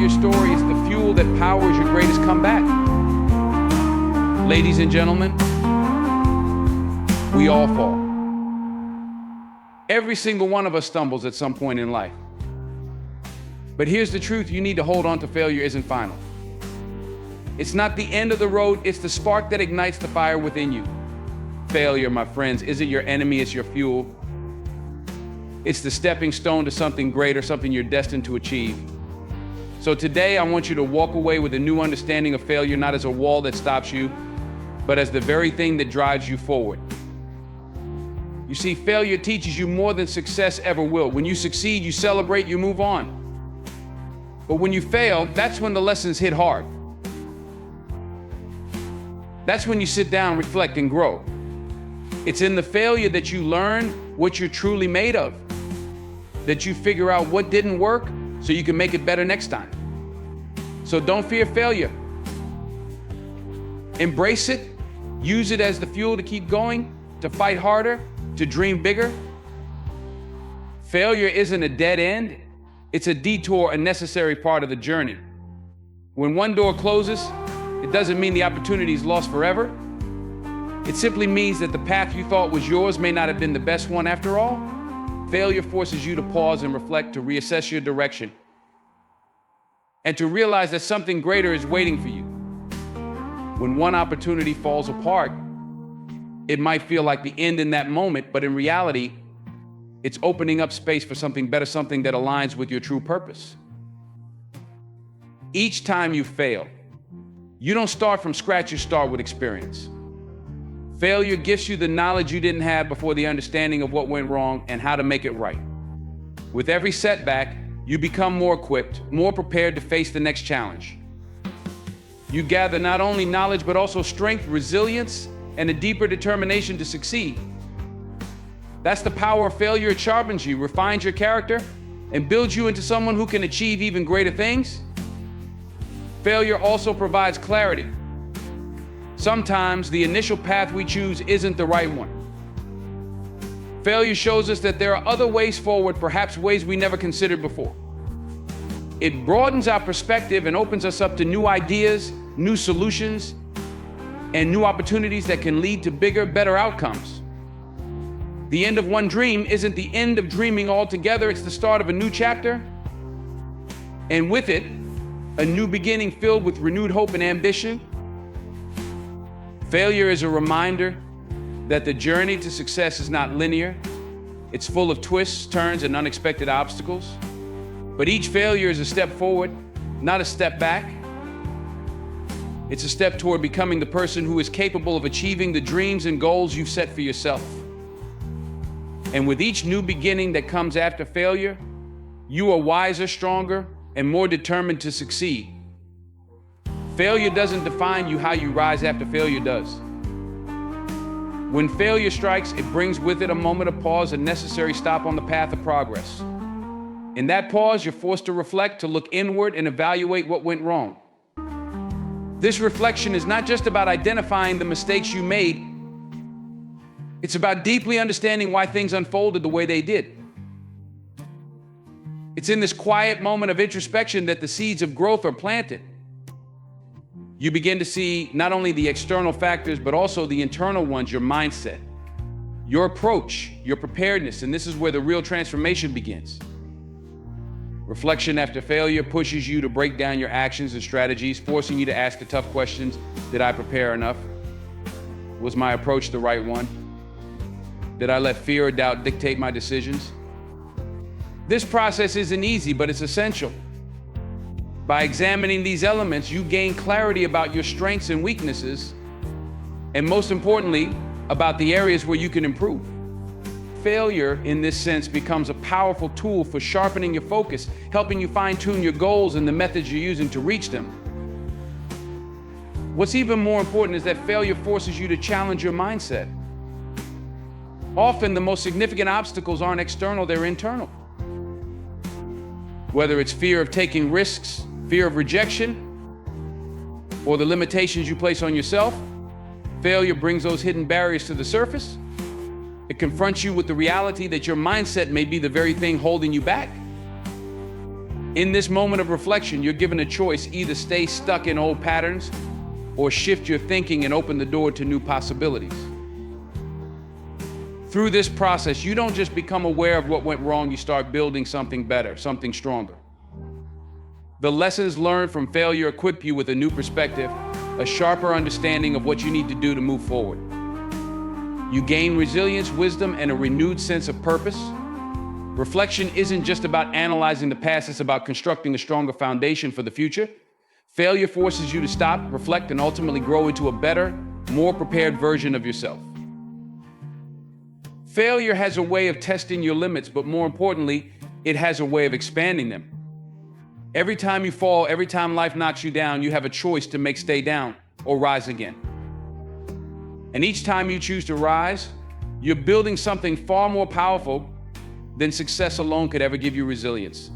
failure story is the fuel that powers your greatest comeback. Ladies and gentlemen, we all fall. Every single one of us stumbles at some point in life. But here's the truth, you need to hold on to failure isn't final. It's not the end of the road, it's the spark that ignites the fire within you. Failure, my friends, isn't your enemy, it's your fuel. It's the stepping stone to something greater, something you're destined to achieve. So today, I want you to walk away with a new understanding of failure, not as a wall that stops you, but as the very thing that drives you forward. You see, failure teaches you more than success ever will. When you succeed, you celebrate, you move on. But when you fail, that's when the lessons hit hard. That's when you sit down, reflect, and grow. It's in the failure that you learn what you're truly made of, that you figure out what didn't work so you can make it better next time. So don't fear failure. Embrace it, use it as the fuel to keep going, to fight harder, to dream bigger. Failure isn't a dead end, it's a detour, a necessary part of the journey. When one door closes, it doesn't mean the opportunity is lost forever. It simply means that the path you thought was yours may not have been the best one after all. Failure forces you to pause and reflect, to reassess your direction, and to realize that something greater is waiting for you. When one opportunity falls apart, it might feel like the end in that moment, but in reality, it's opening up space for something better, something that aligns with your true purpose. Each time you fail, you don't start from scratch, you start with experience. Failure gives you the knowledge you didn't have before, the understanding of what went wrong and how to make it right. With every setback, you become more equipped, more prepared to face the next challenge. You gather not only knowledge, but also strength, resilience, and a deeper determination to succeed. That's the power of failure. It sharpens you, refines your character, and builds you into someone who can achieve even greater things. Failure also provides clarity. Sometimes the initial path we choose isn't the right one. Failure shows us that there are other ways forward, perhaps ways we never considered before. It broadens our perspective and opens us up to new ideas, new solutions, and new opportunities that can lead to bigger, better outcomes. The end of one dream isn't the end of dreaming altogether, it's the start of a new chapter, and with it, a new beginning filled with renewed hope and ambition. Failure is a reminder that the journey to success is not linear. It's full of twists, turns, and unexpected obstacles. But each failure is a step forward, not a step back. It's a step toward becoming the person who is capable of achieving the dreams and goals you've set for yourself. And with each new beginning that comes after failure, you are wiser, stronger, and more determined to succeed. Failure doesn't define you, how you rise after failure does. When failure strikes, it brings with it a moment of pause, a necessary stop on the path of progress. In that pause, you're forced to reflect, to look inward and evaluate what went wrong. This reflection is not just about identifying the mistakes you made, it's about deeply understanding why things unfolded the way they did. It's in this quiet moment of introspection that the seeds of growth are planted. You begin to see not only the external factors, but also the internal ones, your mindset, your approach, your preparedness, and this is where the real transformation begins. Reflection after failure pushes you to break down your actions and strategies, forcing you to ask the tough questions. Did I prepare enough? Was my approach the right one? Did I let fear or doubt dictate my decisions? This process isn't easy, but it's essential. By examining these elements, you gain clarity about your strengths and weaknesses, and most importantly, about the areas where you can improve. Failure, in this sense, becomes a powerful tool for sharpening your focus, helping you fine-tune your goals and the methods you're using to reach them. What's even more important is that failure forces you to challenge your mindset. Often, the most significant obstacles aren't external, they're internal. Whether it's fear of taking risks, fear of rejection, or the limitations you place on yourself, failure brings those hidden barriers to the surface. It confronts you with the reality that your mindset may be the very thing holding you back. In this moment of reflection, you're given a choice: either stay stuck in old patterns or shift your thinking and open the door to new possibilities. Through this process, you don't just become aware of what went wrong, you start building something better, something stronger. The lessons learned from failure equip you with a new perspective, a sharper understanding of what you need to do to move forward. You gain resilience, wisdom, and a renewed sense of purpose. Reflection isn't just about analyzing the past, it's about constructing a stronger foundation for the future. Failure forces you to stop, reflect, and ultimately grow into a better, more prepared version of yourself. Failure has a way of testing your limits, but more importantly, it has a way of expanding them. Every time you fall, every time life knocks you down, you have a choice to make stay down or rise again. And each time you choose to rise, you're building something far more powerful than success alone could ever give you resilience.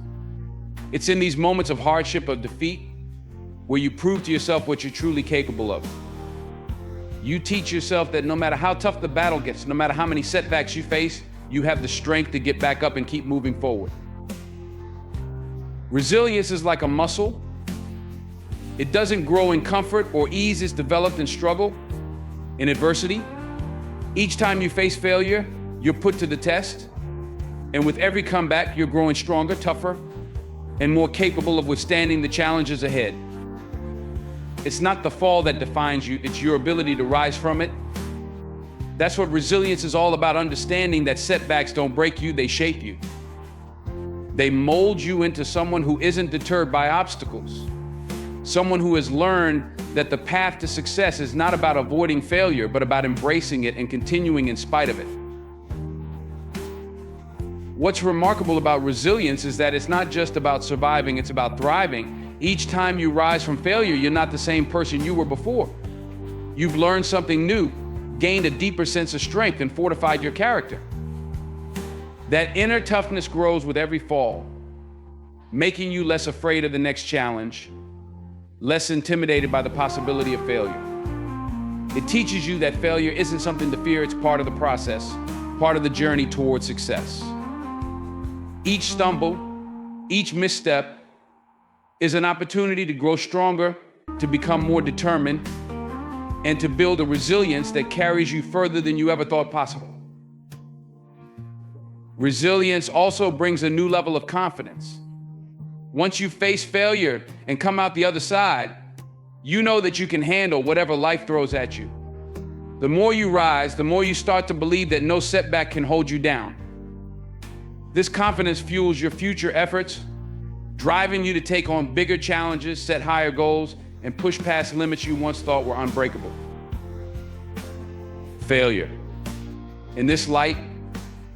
It's in these moments of hardship, of defeat, where you prove to yourself what you're truly capable of. You teach yourself that no matter how tough the battle gets, no matter how many setbacks you face, you have the strength to get back up and keep moving forward. Resilience is like a muscle. It doesn't grow in comfort or ease, it's developed in struggle, in adversity. Each time you face failure, you're put to the test. And with every comeback, you're growing stronger, tougher, and more capable of withstanding the challenges ahead. It's not the fall that defines you, it's your ability to rise from it. That's what resilience is all about, understanding that setbacks don't break you, they shape you. They mold you into someone who isn't deterred by obstacles. Someone who has learned that the path to success is not about avoiding failure, but about embracing it and continuing in spite of it. What's remarkable about resilience is that it's not just about surviving, it's about thriving. Each time you rise from failure, you're not the same person you were before. You've learned something new, gained a deeper sense of strength, and fortified your character. That inner toughness grows with every fall, making you less afraid of the next challenge, less intimidated by the possibility of failure. It teaches you that failure isn't something to fear, it's part of the process, part of the journey towards success. Each stumble, each misstep is an opportunity to grow stronger, to become more determined, and to build a resilience that carries you further than you ever thought possible. Resilience also brings a new level of confidence. Once you face failure and come out the other side, you know that you can handle whatever life throws at you. The more you rise, the more you start to believe that no setback can hold you down. This confidence fuels your future efforts, driving you to take on bigger challenges, set higher goals, and push past limits you once thought were unbreakable. Failure, in this light,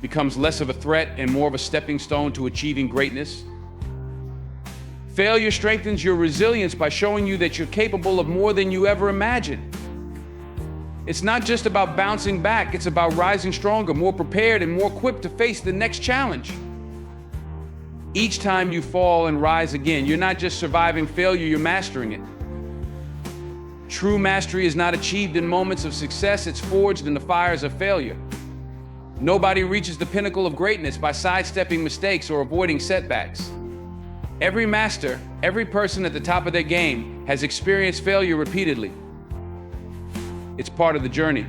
becomes less of a threat and more of a stepping stone to achieving greatness. Failure strengthens your resilience by showing you that you're capable of more than you ever imagined. It's not just about bouncing back, it's about rising stronger, more prepared, and more equipped to face the next challenge. Each time you fall and rise again, you're not just surviving failure, you're mastering it. True mastery is not achieved in moments of success, it's forged in the fires of failure. Nobody reaches the pinnacle of greatness by sidestepping mistakes or avoiding setbacks. Every master, every person at the top of their game has experienced failure repeatedly. It's part of the journey.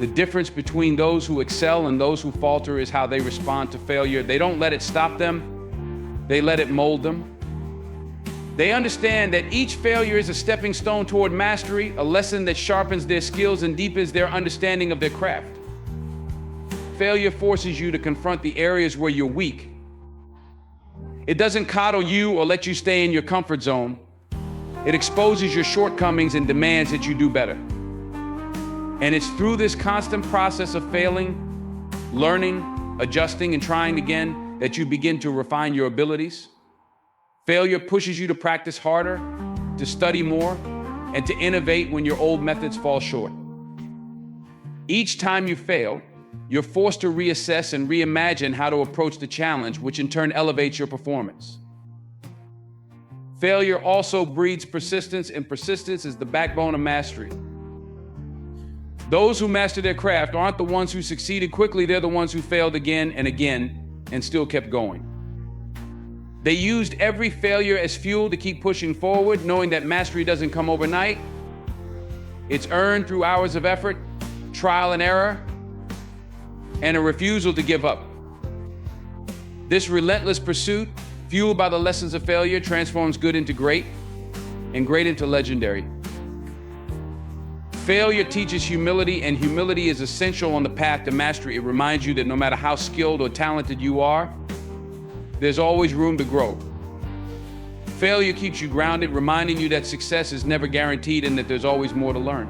The difference between those who excel and those who falter is how they respond to failure. They don't let it stop them, they let it mold them. They understand that each failure is a stepping stone toward mastery, a lesson that sharpens their skills and deepens their understanding of their craft. Failure forces you to confront the areas where you're weak. It doesn't coddle you or let you stay in your comfort zone. It exposes your shortcomings and demands that you do better. And it's through this constant process of failing, learning, adjusting, and trying again that you begin to refine your abilities. Failure pushes you to practice harder, to study more, and to innovate when your old methods fall short. Each time you fail, you're forced to reassess and reimagine how to approach the challenge, which in turn elevates your performance. Failure also breeds persistence, and persistence is the backbone of mastery. Those who master their craft aren't the ones who succeeded quickly, they're the ones who failed again and again and still kept going. They used every failure as fuel to keep pushing forward, knowing that mastery doesn't come overnight. It's earned through hours of effort, trial and error, and a refusal to give up. This relentless pursuit, fueled by the lessons of failure, transforms good into great and great into legendary. Failure teaches humility, and humility is essential on the path to mastery. It reminds you that no matter how skilled or talented you are, there's always room to grow. Failure keeps you grounded, reminding you that success is never guaranteed and that there's always more to learn.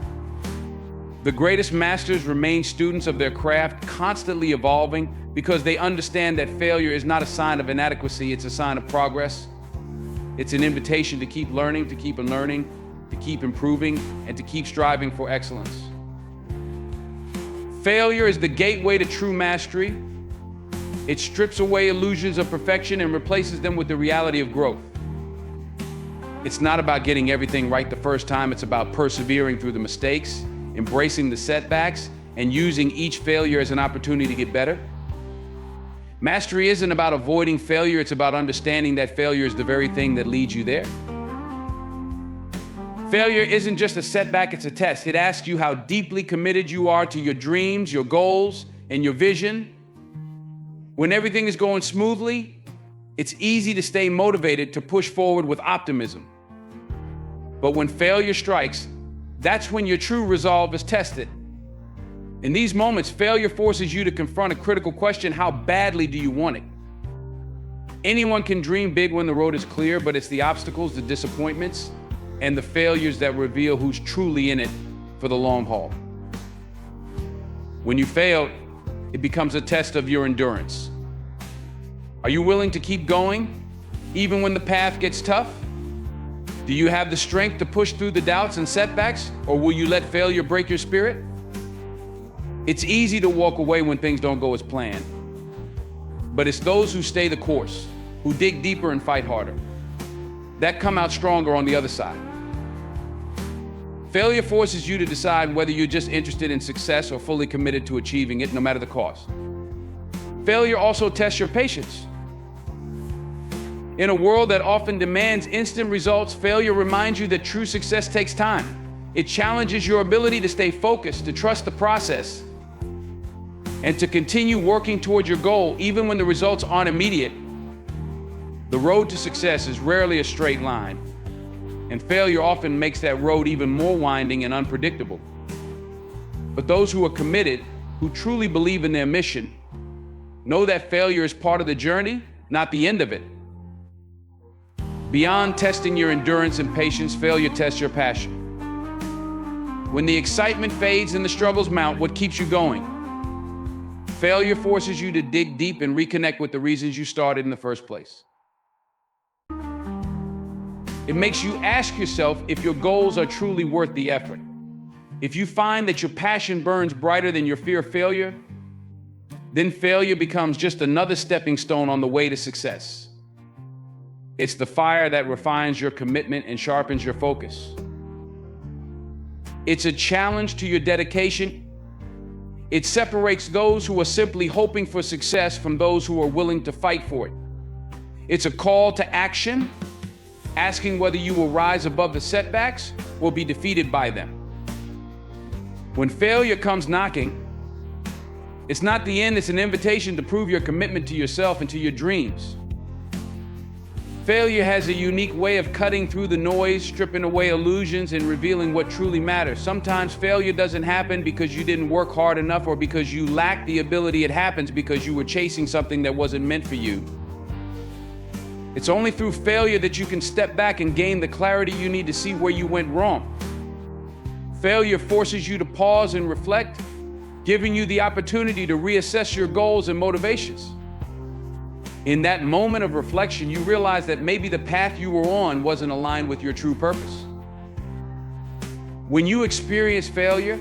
The greatest masters remain students of their craft, constantly evolving, because they understand that failure is not a sign of inadequacy, it's a sign of progress. It's an invitation to keep learning, to keep unlearning, to keep improving, and to keep striving for excellence. Failure is the gateway to true mastery. It strips away illusions of perfection and replaces them with the reality of growth. It's not about getting everything right the first time, it's about persevering through the mistakes, embracing the setbacks, and using each failure as an opportunity to get better. Mastery isn't about avoiding failure, it's about understanding that failure is the very thing that leads you there. Failure isn't just a setback, it's a test. It asks you how deeply committed you are to your dreams, your goals, and your vision. When everything is going smoothly, it's easy to stay motivated, to push forward with optimism. But when failure strikes, that's when your true resolve is tested. In these moments, failure forces you to confront a critical question: how badly do you want it? Anyone can dream big when the road is clear, but it's the obstacles, the disappointments, and the failures that reveal who's truly in it for the long haul. When you fail, it becomes a test of your endurance. Are you willing to keep going, even when the path gets tough? Do you have the strength to push through the doubts and setbacks, or will you let failure break your spirit? It's easy to walk away when things don't go as planned, but it's those who stay the course, who dig deeper and fight harder, that come out stronger on the other side. Failure forces you to decide whether you're just interested in success or fully committed to achieving it, no matter the cost. Failure also tests your patience. In a world that often demands instant results, failure reminds you that true success takes time. It challenges your ability to stay focused, to trust the process, and to continue working toward your goal even when the results aren't immediate. The road to success is rarely a straight line, and failure often makes that road even more winding and unpredictable. But those who are committed, who truly believe in their mission, know that failure is part of the journey, not the end of it. Beyond testing your endurance and patience, failure tests your passion. When the excitement fades and the struggles mount, what keeps you going? Failure forces you to dig deep and reconnect with the reasons you started in the first place. It makes you ask yourself if your goals are truly worth the effort. If you find that your passion burns brighter than your fear of failure, then failure becomes just another stepping stone on the way to success. It's the fire that refines your commitment and sharpens your focus. It's a challenge to your dedication. It separates those who are simply hoping for success from those who are willing to fight for it. It's a call to action, asking whether you will rise above the setbacks or be defeated by them. When failure comes knocking, it's not the end, it's an invitation to prove your commitment to yourself and to your dreams. Failure has a unique way of cutting through the noise, stripping away illusions, and revealing what truly matters. Sometimes failure doesn't happen because you didn't work hard enough or because you lack the ability. It happens because you were chasing something that wasn't meant for you. It's only through failure that you can step back and gain the clarity you need to see where you went wrong. Failure forces you to pause and reflect, giving you the opportunity to reassess your goals and motivations. In that moment of reflection, you realize that maybe the path you were on wasn't aligned with your true purpose. When you experience failure,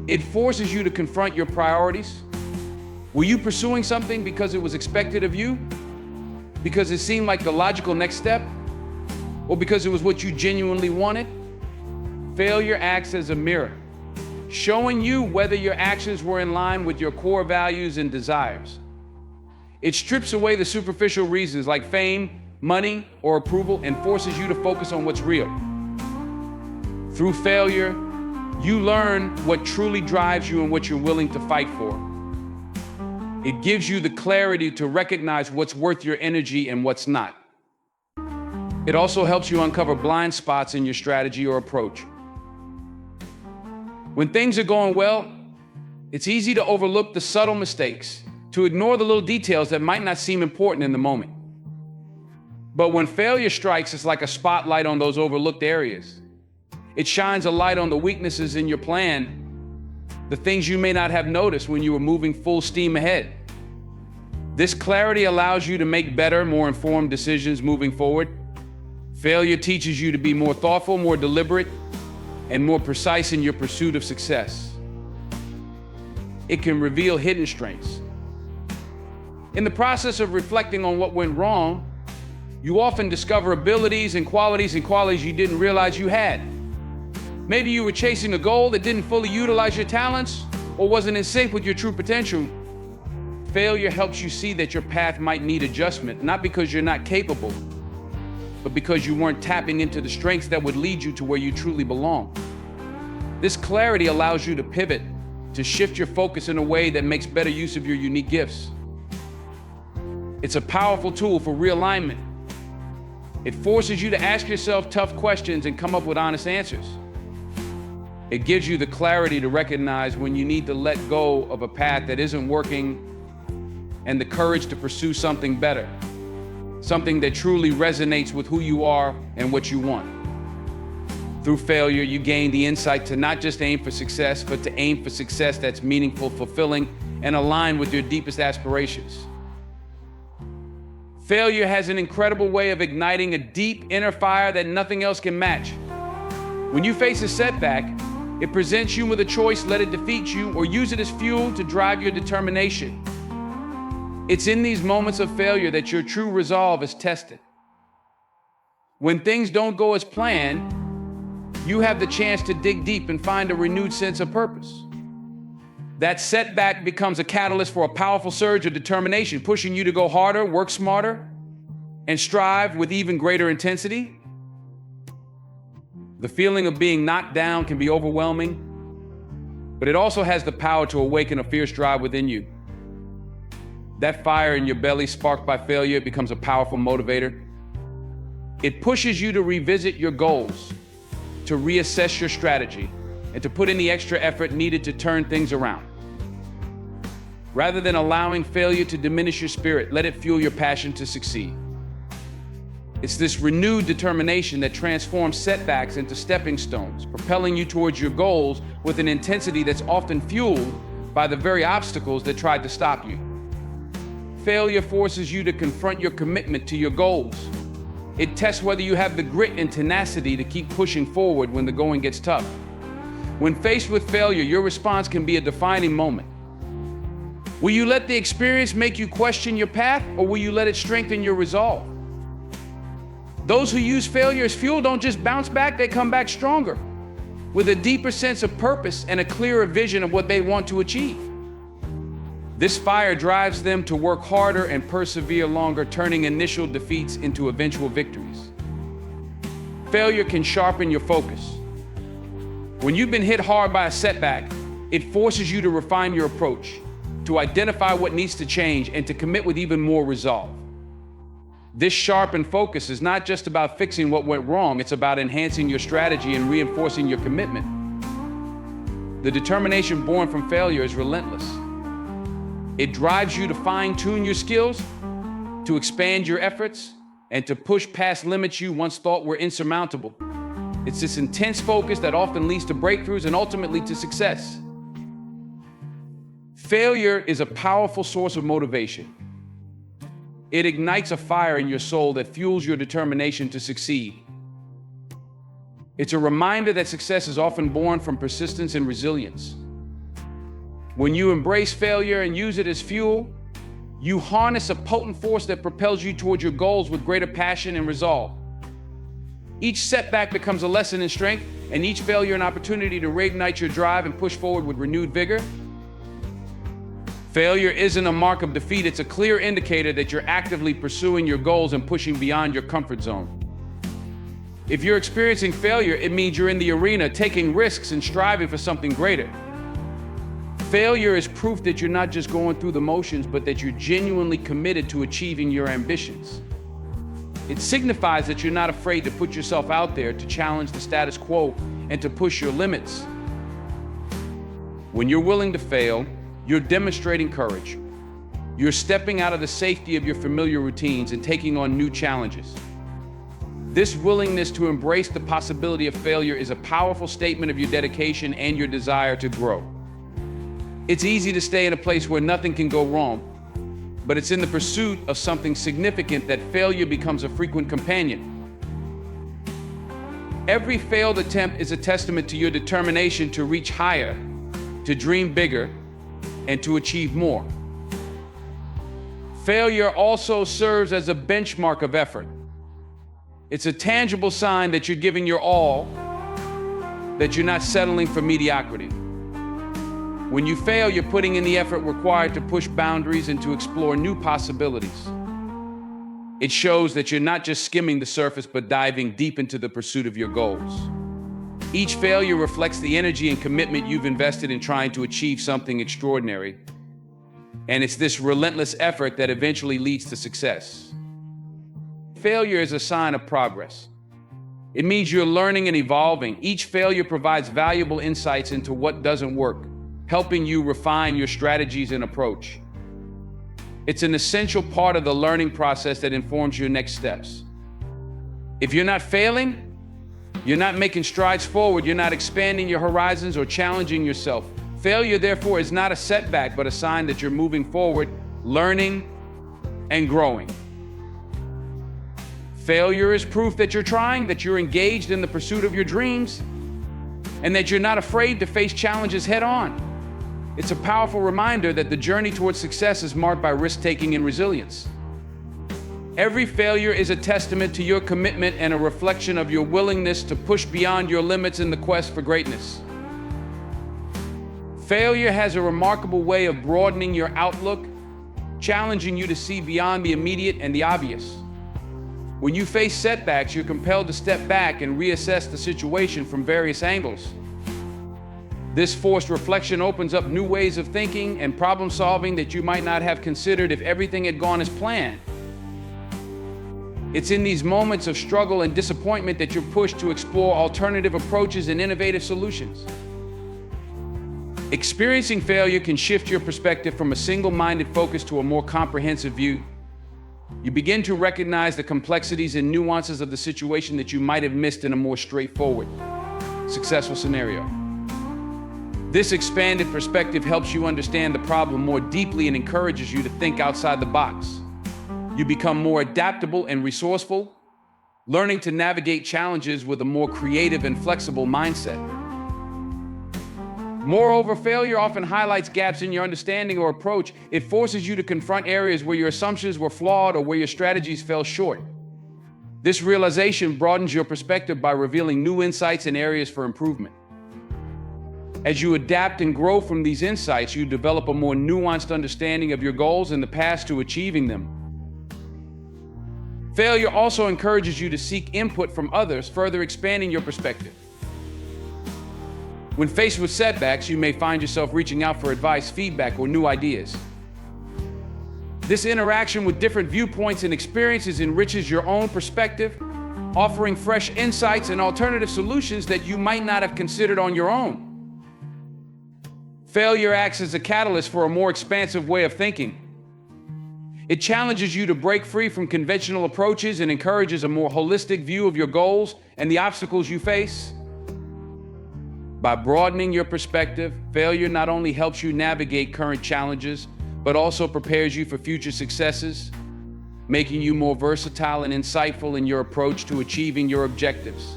it forces you to confront your priorities. Were you pursuing something because it was expected of you? Because it seemed like the logical next step? Or because it was what you genuinely wanted? Failure acts as a mirror, showing you whether your actions were in line with your core values and desires. It strips away the superficial reasons like fame, money, or approval, and forces you to focus on what's real. Through failure, you learn what truly drives you and what you're willing to fight for. It gives you the clarity to recognize what's worth your energy and what's not. It also helps you uncover blind spots in your strategy or approach. When things are going well, it's easy to overlook the subtle mistakes, to ignore the little details that might not seem important in the moment. But when failure strikes, it's like a spotlight on those overlooked areas. It shines a light on the weaknesses in your plan, the things you may not have noticed when you were moving full steam ahead. This clarity allows you to make better, more informed decisions moving forward. Failure teaches you to be more thoughtful, more deliberate, and more precise in your pursuit of success. It can reveal hidden strengths. In the process of reflecting on what went wrong, you often discover abilities and qualities you didn't realize you had. Maybe you were chasing a goal that didn't fully utilize your talents or wasn't in sync with your true potential. Failure helps you see that your path might need adjustment, not because you're not capable, but because you weren't tapping into the strengths that would lead you to where you truly belong. This clarity allows you to pivot, to shift your focus in a way that makes better use of your unique gifts. It's a powerful tool for realignment. It forces you to ask yourself tough questions and come up with honest answers. It gives you the clarity to recognize when you need to let go of a path that isn't working and the courage to pursue something better, something that truly resonates with who you are and what you want. Through failure, you gain the insight to not just aim for success, but to aim for success that's meaningful, fulfilling, and aligned with your deepest aspirations. Failure has an incredible way of igniting a deep inner fire that nothing else can match. When you face a setback, it presents you with a choice: let it defeat you or use it as fuel to drive your determination. It's in these moments of failure that your true resolve is tested. When things don't go as planned, you have the chance to dig deep and find a renewed sense of purpose. That setback becomes a catalyst for a powerful surge of determination, pushing you to go harder, work smarter, and strive with even greater intensity. The feeling of being knocked down can be overwhelming, but it also has the power to awaken a fierce drive within you. That fire in your belly, sparked by failure, becomes a powerful motivator. It pushes you to revisit your goals, to reassess your strategy, and to put in the extra effort needed to turn things around. Rather than allowing failure to diminish your spirit, let it fuel your passion to succeed. It's this renewed determination that transforms setbacks into stepping stones, propelling you towards your goals with an intensity that's often fueled by the very obstacles that tried to stop you. Failure forces you to confront your commitment to your goals. It tests whether you have the grit and tenacity to keep pushing forward when the going gets tough. When faced with failure, your response can be a defining moment. Will you let the experience make you question your path, or will you let it strengthen your resolve? Those who use failure as fuel don't just bounce back, they come back stronger, with a deeper sense of purpose and a clearer vision of what they want to achieve. This fire drives them to work harder and persevere longer, turning initial defeats into eventual victories. Failure can sharpen your focus. When you've been hit hard by a setback, it forces you to refine your approach, to identify what needs to change, and to commit with even more resolve. This sharpened focus is not just about fixing what went wrong, it's about enhancing your strategy and reinforcing your commitment. The determination born from failure is relentless. It drives you to fine-tune your skills, to expand your efforts, and to push past limits you once thought were insurmountable. It's this intense focus that often leads to breakthroughs and ultimately to success. Failure is a powerful source of motivation. It ignites a fire in your soul that fuels your determination to succeed. It's a reminder that success is often born from persistence and resilience. When you embrace failure and use it as fuel, you harness a potent force that propels you toward your goals with greater passion and resolve. Each setback becomes a lesson in strength, and each failure an opportunity to reignite your drive and push forward with renewed vigor. Failure isn't a mark of defeat, it's a clear indicator that you're actively pursuing your goals and pushing beyond your comfort zone. If you're experiencing failure, it means you're in the arena, taking risks and striving for something greater. Failure is proof that you're not just going through the motions, but that you're genuinely committed to achieving your ambitions. It signifies that you're not afraid to put yourself out there, to challenge the status quo, and to push your limits. When you're willing to fail, you're demonstrating courage. You're stepping out of the safety of your familiar routines and taking on new challenges. This willingness to embrace the possibility of failure is a powerful statement of your dedication and your desire to grow. It's easy to stay in a place where nothing can go wrong, but it's in the pursuit of something significant that failure becomes a frequent companion. Every failed attempt is a testament to your determination to reach higher, to dream bigger, and to achieve more. Failure also serves as a benchmark of effort. It's a tangible sign that you're giving your all, that you're not settling for mediocrity. When you fail, you're putting in the effort required to push boundaries and to explore new possibilities. It shows that you're not just skimming the surface, but diving deep into the pursuit of your goals. Each failure reflects the energy and commitment you've invested in trying to achieve something extraordinary. And it's this relentless effort that eventually leads to success. Failure is a sign of progress. It means you're learning and evolving. Each failure provides valuable insights into what doesn't work, helping you refine your strategies and approach. It's an essential part of the learning process that informs your next steps. If you're not failing, you're not making strides forward, you're not expanding your horizons or challenging yourself. Failure, therefore, is not a setback, but a sign that you're moving forward, learning, and growing. Failure is proof that you're trying, that you're engaged in the pursuit of your dreams, and that you're not afraid to face challenges head on. It's a powerful reminder that the journey towards success is marked by risk-taking and resilience. Every failure is a testament to your commitment and a reflection of your willingness to push beyond your limits in the quest for greatness. Failure has a remarkable way of broadening your outlook, challenging you to see beyond the immediate and the obvious. When you face setbacks, you're compelled to step back and reassess the situation from various angles. This forced reflection opens up new ways of thinking and problem solving that you might not have considered if everything had gone as planned. It's in these moments of struggle and disappointment that you're pushed to explore alternative approaches and innovative solutions. Experiencing failure can shift your perspective from a single-minded focus to a more comprehensive view. You begin to recognize the complexities and nuances of the situation that you might have missed in a more straightforward, successful scenario. This expanded perspective helps you understand the problem more deeply and encourages you to think outside the box. You become more adaptable and resourceful, learning to navigate challenges with a more creative and flexible mindset. Moreover, failure often highlights gaps in your understanding or approach. It forces you to confront areas where your assumptions were flawed or where your strategies fell short. This realization broadens your perspective by revealing new insights and areas for improvement. As you adapt and grow from these insights, you develop a more nuanced understanding of your goals and the path to achieving them. Failure also encourages you to seek input from others, further expanding your perspective. When faced with setbacks, you may find yourself reaching out for advice, feedback, or new ideas. This interaction with different viewpoints and experiences enriches your own perspective, offering fresh insights and alternative solutions that you might not have considered on your own. Failure acts as a catalyst for a more expansive way of thinking. It challenges you to break free from conventional approaches and encourages a more holistic view of your goals and the obstacles you face. By broadening your perspective, failure not only helps you navigate current challenges, but also prepares you for future successes, making you more versatile and insightful in your approach to achieving your objectives.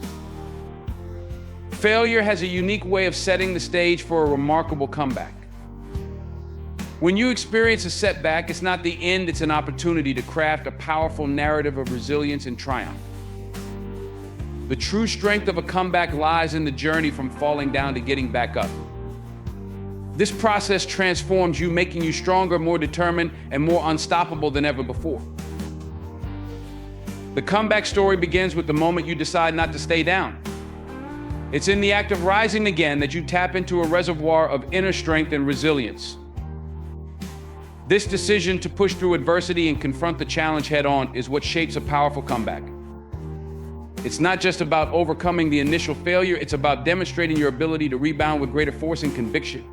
Failure has a unique way of setting the stage for a remarkable comeback. When you experience a setback, it's not the end, it's an opportunity to craft a powerful narrative of resilience and triumph. The true strength of a comeback lies in the journey from falling down to getting back up. This process transforms you, making you stronger, more determined, and more unstoppable than ever before. The comeback story begins with the moment you decide not to stay down. It's in the act of rising again that you tap into a reservoir of inner strength and resilience. This decision to push through adversity and confront the challenge head-on is what shapes a powerful comeback. It's not just about overcoming the initial failure, it's about demonstrating your ability to rebound with greater force and conviction.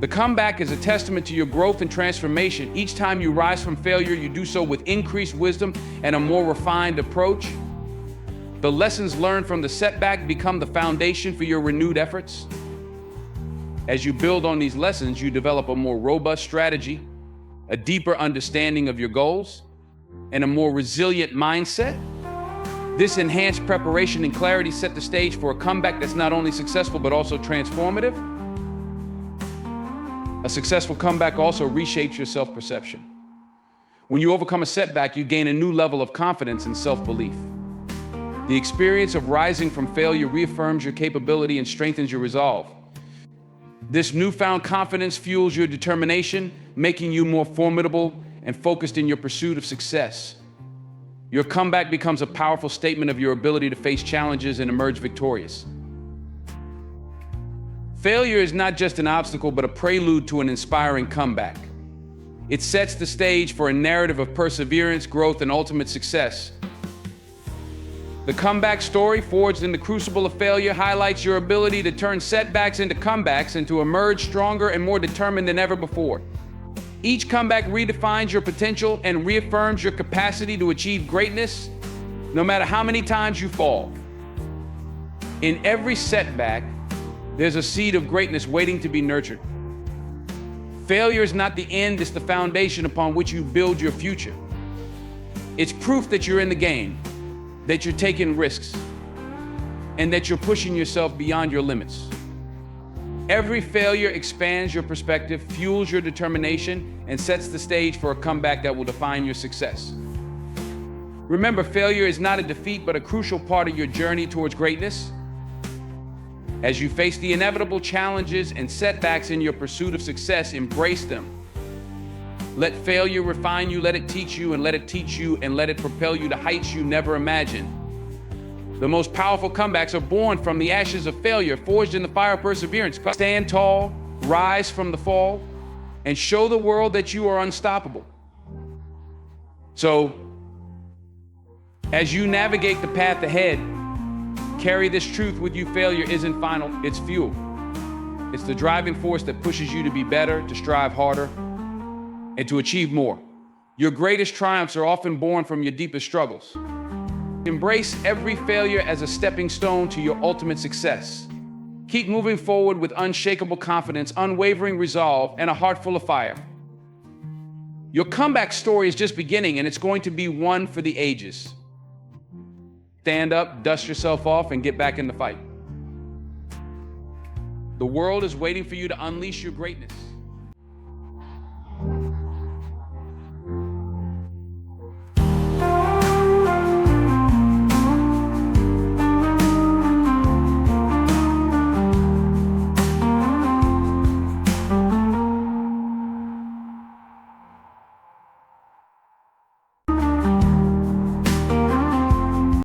The comeback is a testament to your growth and transformation. Each time you rise from failure, you do so with increased wisdom and a more refined approach. The lessons learned from the setback become the foundation for your renewed efforts. As you build on these lessons, you develop a more robust strategy, a deeper understanding of your goals, and a more resilient mindset. This enhanced preparation and clarity set the stage for a comeback that's not only successful but also transformative. A successful comeback also reshapes your self-perception. When you overcome a setback, you gain a new level of confidence and self-belief. The experience of rising from failure reaffirms your capability and strengthens your resolve. This newfound confidence fuels your determination, making you more formidable and focused in your pursuit of success. Your comeback becomes a powerful statement of your ability to face challenges and emerge victorious. Failure is not just an obstacle, but a prelude to an inspiring comeback. It sets the stage for a narrative of perseverance, growth, and ultimate success. The comeback story, forged in the crucible of failure, highlights your ability to turn setbacks into comebacks and to emerge stronger and more determined than ever before. Each comeback redefines your potential and reaffirms your capacity to achieve greatness, no matter how many times you fall. In every setback, there's a seed of greatness waiting to be nurtured. Failure is not the end, it's the foundation upon which you build your future. It's proof that you're in the game, that you're taking risks, and that you're pushing yourself beyond your limits. Every failure expands your perspective, fuels your determination, and sets the stage for a comeback that will define your success. Remember, failure is not a defeat, but a crucial part of your journey towards greatness. As you face the inevitable challenges and setbacks in your pursuit of success, embrace them. Let failure refine you, let it teach you, and let it teach you, and let it propel you to heights you never imagined. The most powerful comebacks are born from the ashes of failure, forged in the fire of perseverance. Stand tall, rise from the fall, and show the world that you are unstoppable. So, as you navigate the path ahead, carry this truth with you: failure isn't final, it's fuel. It's the driving force that pushes you to be better, to strive harder, and to achieve more. Your greatest triumphs are often born from your deepest struggles. Embrace every failure as a stepping stone to your ultimate success. Keep moving forward with unshakable confidence, unwavering resolve, and a heart full of fire. Your comeback story is just beginning, and it's going to be one for the ages. Stand up, dust yourself off, and get back in the fight. The world is waiting for you to unleash your greatness.